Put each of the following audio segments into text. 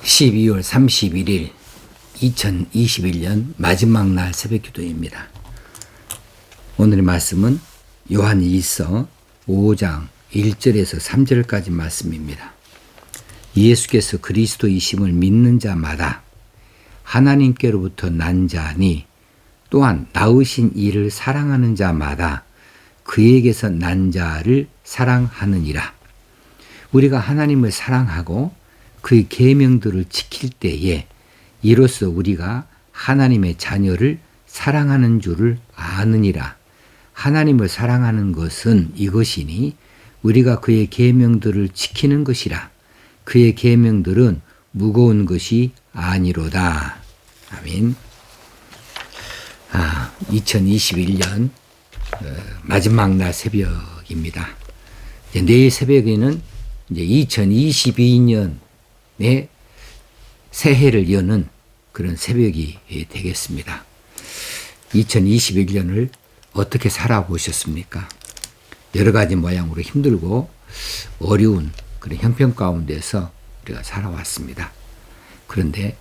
12월 31일 2021년 마지막 날 새벽기도입니다. 오늘의 말씀은 요한일서 5장 1절에서 3절까지 말씀입니다. 예수께서 그리스도이심을 믿는 자마다 하나님께로부터 난 자니 또한 낳으신 이를 사랑하는 자마다 그에게서 난 자를 사랑하느니라. 우리가 하나님을 사랑하고 그의 계명들을 지킬 때에 이로써 우리가 하나님의 자녀를 사랑하는 줄을 아느니라. 하나님을 사랑하는 것은 이것이니 우리가 그의 계명들을 지키는 것이라. 그의 계명들은 무거운 것이 아니로다. 아멘. 2021년 마지막 날 새벽입니다. 내일 새벽에는 이제 2022년의 새해를 여는 그런 새벽이 되겠습니다. 2021년을 어떻게 살아보셨습니까? 여러 가지 모양으로 힘들고 어려운 그런 형편 가운데서 우리가 살아왔습니다. 그런데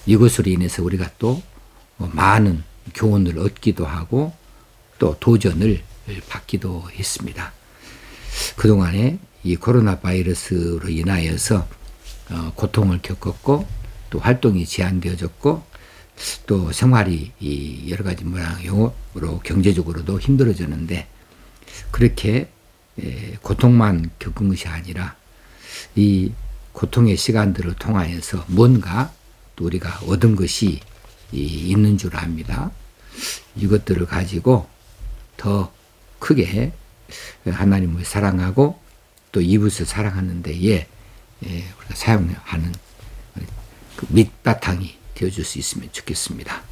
이것으로 인해서 우리가 또 많은 교훈을 얻기도 하고 또 도전을 받기도 했습니다. 그동안에 이 코로나 바이러스로 인하여서 고통을 겪었고 또 활동이 제한되어졌고 또 생활이 여러 가지 모양으로 경제적으로도 힘들어졌는데 그렇게 고통만 겪은 것이 아니라 이 고통의 시간들을 통하여서 뭔가 또 우리가 얻은 것이 있는 줄 압니다. 이것들을 가지고 더 크게 하나님을 사랑하고 또 이웃을 사랑하는 데에 우리가 사용하는 그 밑바탕이 되어줄 수 있으면 좋겠습니다.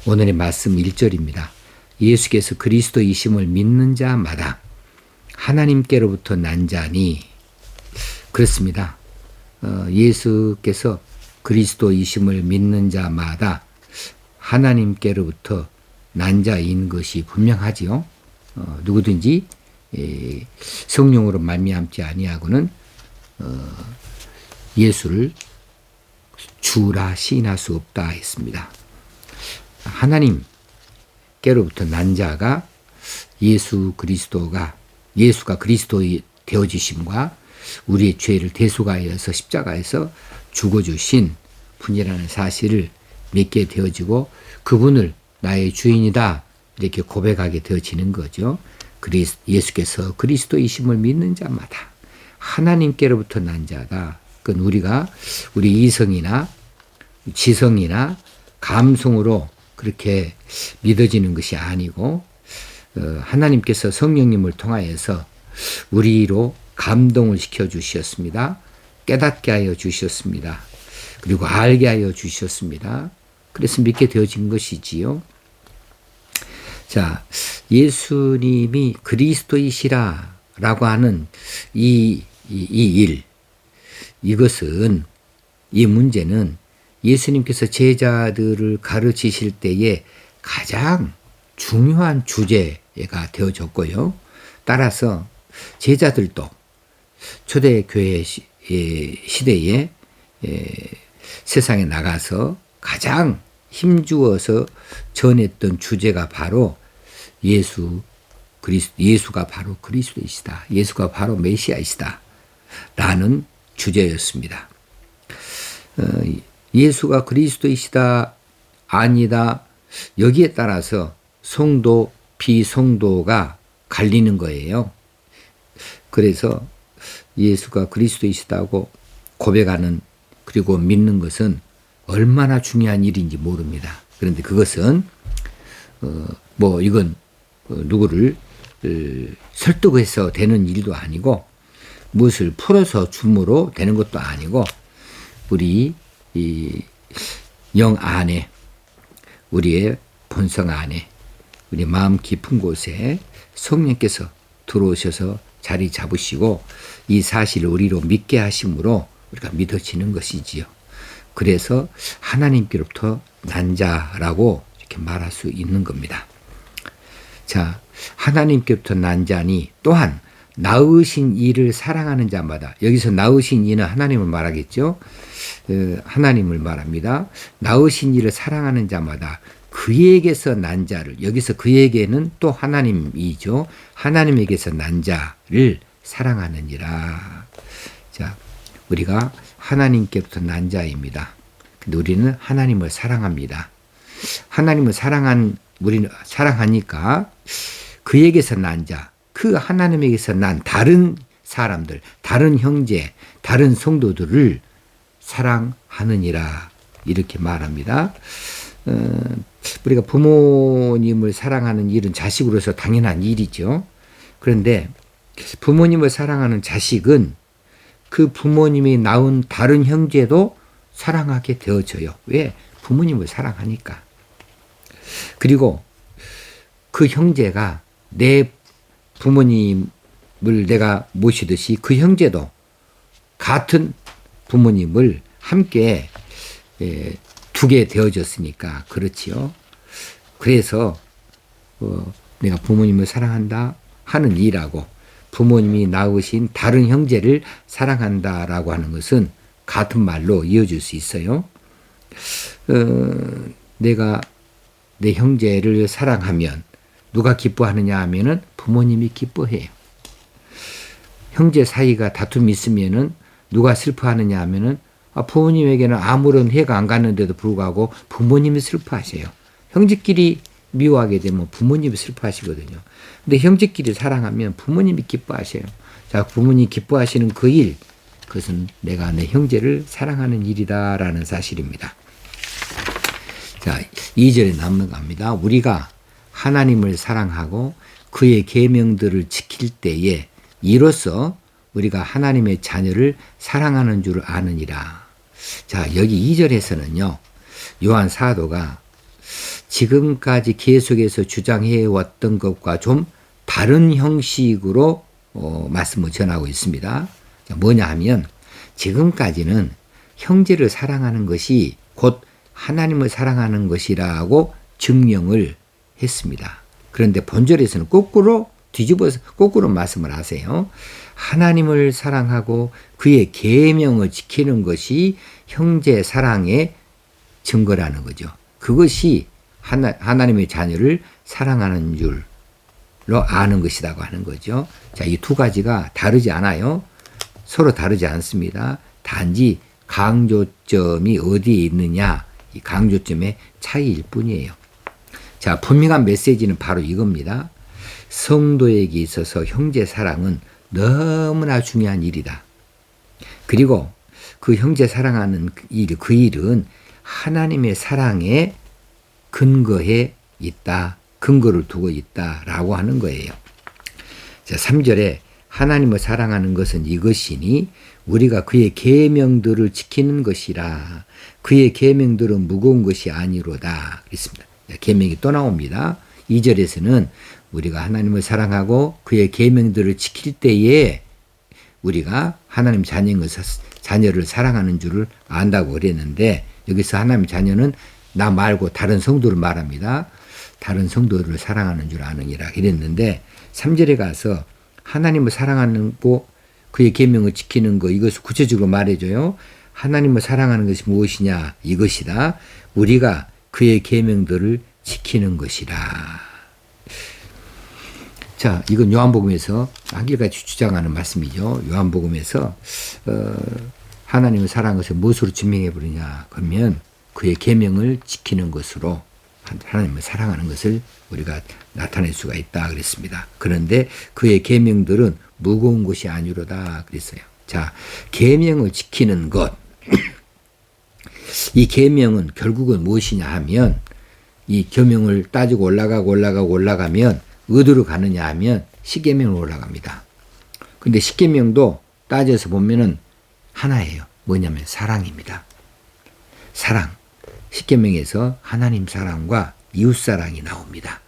오늘의 말씀 1절입니다. 예수께서 그리스도이심을 믿는 자마다 하나님께로부터 난 자니. 그렇습니다. 예수께서 그리스도이심을 믿는 자마다 하나님께로부터 난 자인 것이 분명하지요. 누구든지 성령으로 말미암지 아니하고는 예수를 주라 시인할 수 없다 했습니다. 하나님께로부터 난 자가 예수가 그리스도의 되어지심과 우리의 죄를 대속하여서 십자가에서 죽어주신 분이라는 사실을 믿게 되어지고 그분을 나의 주인이다 이렇게 고백하게 되어지는 거죠. 예수께서 그리스도이심을 믿는 자마다 하나님께로부터 난 자다. 그건 우리가 우리 이성이나 지성이나 감성으로 그렇게 믿어지는 것이 아니고 하나님께서 성령님을 통하여서 우리로 감동을 시켜 주셨습니다. 깨닫게 하여 주셨습니다. 그리고 알게 하여 주셨습니다. 그래서 믿게 되어진 것이지요. 자, 예수님이 그리스도이시라라고 하는 이 문제는 예수님께서 제자들을 가르치실 때에 가장 중요한 주제가 되어졌고요. 따라서 제자들도 초대교회 시대에 세상에 나가서 가장 힘주어서 전했던 주제가 바로 예수가 바로 그리스도이시다. 예수가 바로 메시아이시다. 라는 주제였습니다. 예수가 그리스도이시다 아니다 여기에 따라서 성도 비성도가 갈리는 거예요. 그래서 예수가 그리스도이시다고 고백하는 그리고 믿는 것은 얼마나 중요한 일인지 모릅니다. 그런데 그것은 이건 누구를 설득해서 되는 일도 아니고 무엇을 풀어서 줌으로 되는 것도 아니고 우리 이 영 안에 우리의 본성 안에 우리 마음 깊은 곳에 성령께서 들어오셔서 자리 잡으시고 이 사실을 우리로 믿게 하심으로 우리가 믿어지는 것이지요. 그래서 하나님께로부터 난 자라고 이렇게 말할 수 있는 겁니다. 자, 하나님께로부터 난 자니 또한 낳으신 이를 사랑하는 자마다, 여기서 낳으신 이는 하나님을 말하겠죠. 하나님을 말합니다. 낳으신 이를 사랑하는 자마다 그에게서 난 자를, 여기서 그에게는 또 하나님이죠. 하나님에게서 난 자를 사랑하느니라. 자, 우리가 하나님께부터 난 자입니다. 근데 우리는 하나님을 사랑합니다. 하나님을 우리는 사랑하니까 그에게서 난 자, 그 하나님에게서 난 다른 사람들, 다른 형제, 다른 성도들을 사랑하느니라. 이렇게 말합니다. 우리가 부모님을 사랑하는 일은 자식으로서 당연한 일이죠. 그런데 부모님을 사랑하는 자식은 그 부모님이 낳은 다른 형제도 사랑하게 되어져요. 왜? 부모님을 사랑하니까. 그리고 그 형제가 내 부모님을 내가 모시듯이 그 형제도 같은 부모님을 함께 두게 되어졌으니까 그렇지요. 그래서 내가 부모님을 사랑한다 하는 이라고 부모님이 낳으신 다른 형제를 사랑한다라고 하는 것은 같은 말로 이어질 수 있어요. 내가 내 형제를 사랑하면 누가 기뻐하느냐 하면은 부모님이 기뻐해요. 형제 사이가 다툼이 있으면은 누가 슬퍼하느냐 하면은 부모님에게는 아무런 해가 안 갔는데도 불구하고 부모님이 슬퍼하세요. 형제끼리 미워하게 되면 부모님이 슬퍼하시거든요. 근데 형제끼리 사랑하면 부모님이 기뻐하세요. 자, 부모님이 기뻐하시는 그 일, 그것은 내가 내 형제를 사랑하는 일이다라는 사실입니다. 자, 2절에 넘어갑니다. 우리가 하나님을 사랑하고 그의 계명들을 지킬 때에 이로써 우리가 하나님의 자녀를 사랑하는 줄 아느니라. 자, 여기 2절에서는요. 요한 사도가 지금까지 계속해서 주장해 왔던 것과 좀 다른 형식으로 말씀을 전하고 있습니다. 자, 뭐냐 하면 지금까지는 형제를 사랑하는 것이 곧 하나님을 사랑하는 것이라고 증명을 했습니다. 그런데 본절에서는 거꾸로 뒤집어서 거꾸로 말씀을 하세요. 하나님을 사랑하고 그의 계명을 지키는 것이 형제 사랑의 증거라는 거죠. 그것이 하나님의 자녀를 사랑하는 줄로 아는 것이라고 하는 거죠. 자, 이 두 가지가 다르지 않아요. 서로 다르지 않습니다. 단지 강조점이 어디에 있느냐, 이 강조점의 차이일 뿐이에요. 자, 분명한 메시지는 바로 이겁니다. 성도에게 있어서 형제 사랑은 너무나 중요한 일이다. 그리고 그 형제 사랑하는 일, 그 일은 하나님의 사랑에 근거해 있다, 근거를 두고 있다라고 하는 거예요. 자, 3절에 하나님을 사랑하는 것은 이것이니 우리가 그의 계명들을 지키는 것이라. 그의 계명들은 무거운 것이 아니로다. 그랬습니다. 계명이 또 나옵니다. 2절에서는 우리가 하나님을 사랑하고 그의 계명들을 지킬 때에 우리가 하나님 자녀를 사랑하는 줄을 안다고 그랬는데 여기서 하나님 자녀는 나 말고 다른 성도를 말합니다. 다른 성도를 사랑하는 줄 아느니라 이랬는데 3절에 가서 하나님을 사랑하는 거 그의 계명을 지키는 거 이것을 구체적으로 말해줘요. 하나님을 사랑하는 것이 무엇이냐 이것이다. 우리가 그의 계명들을 지키는 것이라. 자, 이건 요한복음에서 한결같이 주장하는 말씀이죠. 요한복음에서 하나님을 사랑하는 것을 무엇으로 증명해 버리냐 그러면 그의 계명을 지키는 것으로 하나님을 사랑하는 것을 우리가 나타낼 수가 있다 그랬습니다. 그런데 그의 계명들은 무거운 것이 아니로다 그랬어요. 자, 계명을 지키는 것, 이 계명은 결국은 무엇이냐 하면 이 계명을 따지고 올라가면 어디로 가느냐 하면 십계명으로 올라갑니다. 근데 십계명도 따져서 보면은 하나예요. 뭐냐면 사랑입니다. 사랑. 십계명에서 하나님 사랑과 이웃 사랑이 나옵니다.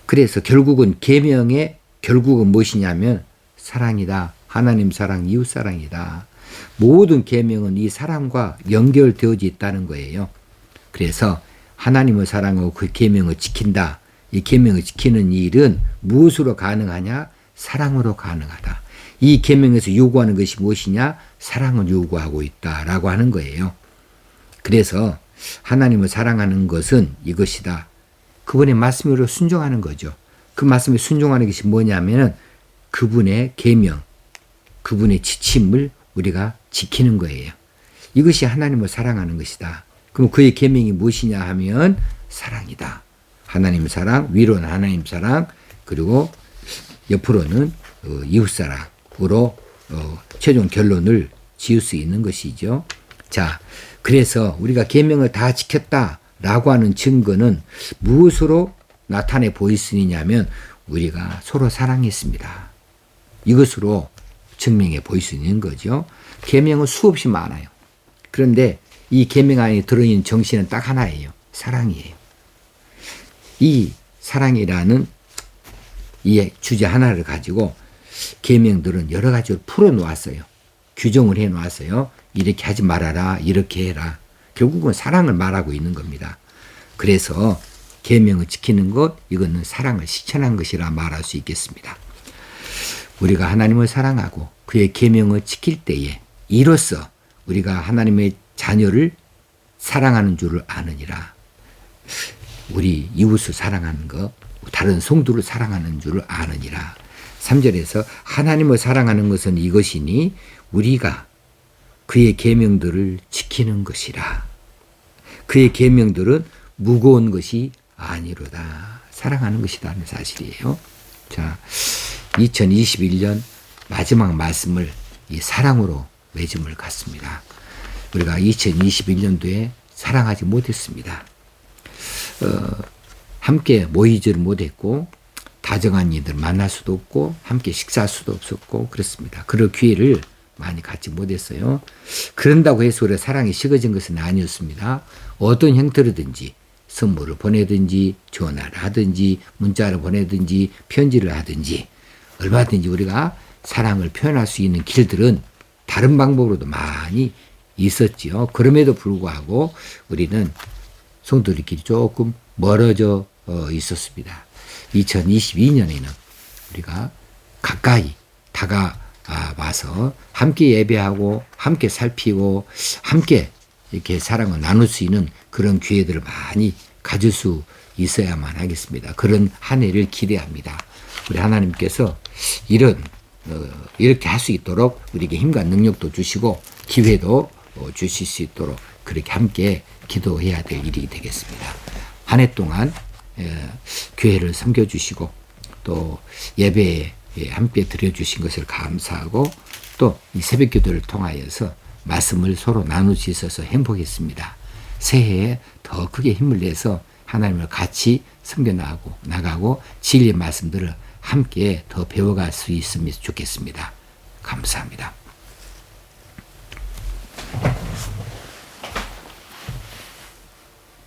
그래서 결국은 계명의 결국은 무엇이냐면 사랑이다. 하나님 사랑, 이웃 사랑이다. 모든 계명은 이 사랑과 연결되어져 있다는 거예요. 그래서 하나님을 사랑하고 그 계명을 지킨다. 이 계명을 지키는 일은 무엇으로 가능하냐? 사랑으로 가능하다. 이 계명에서 요구하는 것이 무엇이냐? 사랑을 요구하고 있다라고 하는 거예요. 그래서 하나님을 사랑하는 것은 이것이다. 그분의 말씀으로 순종하는 거죠. 그 말씀에 순종하는 것이 뭐냐면은 그분의 계명, 그분의 지침을 우리가 지키는 거예요. 이것이 하나님을 사랑하는 것이다. 그럼 그의 계명이 무엇이냐 하면 사랑이다. 하나님 사랑, 위로는 하나님 사랑, 그리고 옆으로는 이웃사랑으로 최종 결론을 지을 수 있는 것이죠. 자, 그래서 우리가 계명을 다 지켰다라고 하는 증거는 무엇으로 나타내 보이스니냐면 우리가 서로 사랑했습니다. 이것으로 증명해 보일 수 있는 거죠. 계명은 수없이 많아요. 그런데 이 계명 안에 들어있는 정신은 딱 하나예요. 사랑이에요. 이 사랑이라는 이 주제 하나를 가지고 계명들은 여러 가지로 풀어놓았어요. 규정을 해놓았어요. 이렇게 하지 말아라, 이렇게 해라. 결국은 사랑을 말하고 있는 겁니다. 그래서 계명을 지키는 것, 이거는 사랑을 실천한 것이라 말할 수 있겠습니다. 우리가 하나님을 사랑하고 그의 계명을 지킬 때에 이로써 우리가 하나님의 자녀를 사랑하는 줄을 아느니라. 우리 이웃을 사랑하는 것, 다른 성도를 사랑하는 줄을 아느니라. 3절에서 하나님을 사랑하는 것은 이것이니 우리가 그의 계명들을 지키는 것이라. 그의 계명들은 무거운 것이 아니로다. 사랑하는 것이라는 사실이에요. 자, 2021년 마지막 말씀을 이 사랑으로 맺음을 갖습니다. 우리가 2021년도에 사랑하지 못했습니다. 함께 모이지를 못했고 다정한 이들 만날 수도 없고 함께 식사할 수도 없었고 그렇습니다. 그럴 기회를 많이 갖지 못했어요. 그런다고 해서 우리가 사랑이 식어진 것은 아니었습니다. 어떤 형태로든지 선물을 보내든지 전화를 하든지 문자를 보내든지 편지를 하든지 얼마든지 우리가 사랑을 표현할 수 있는 길들은 다른 방법으로도 많이 있었지요. 그럼에도 불구하고 우리는 성도들끼리 조금 멀어져 있었습니다. 2022년에는 우리가 가까이 다가와서 함께 예배하고 함께 살피고 함께 이렇게 사랑을 나눌 수 있는 그런 기회들을 많이 가질 수 있어야만 하겠습니다. 그런 한 해를 기대합니다. 우리 하나님께서 이렇게 할 수 있도록 우리에게 힘과 능력도 주시고 기회도 주실 수 있도록 그렇게 함께 기도해야 될 일이 되겠습니다. 한 해 동안 교회를 섬겨주시고 또 예배에 함께 드려주신 것을 감사하고 또 이 새벽 기도를 통하여서 말씀을 서로 나눌 수 있어서 행복했습니다. 새해에 더 크게 힘을 내서 하나님을 같이 섬겨나가고 진리의 말씀들을 함께 더 배워갈 수 있으면 좋겠습니다. 감사합니다.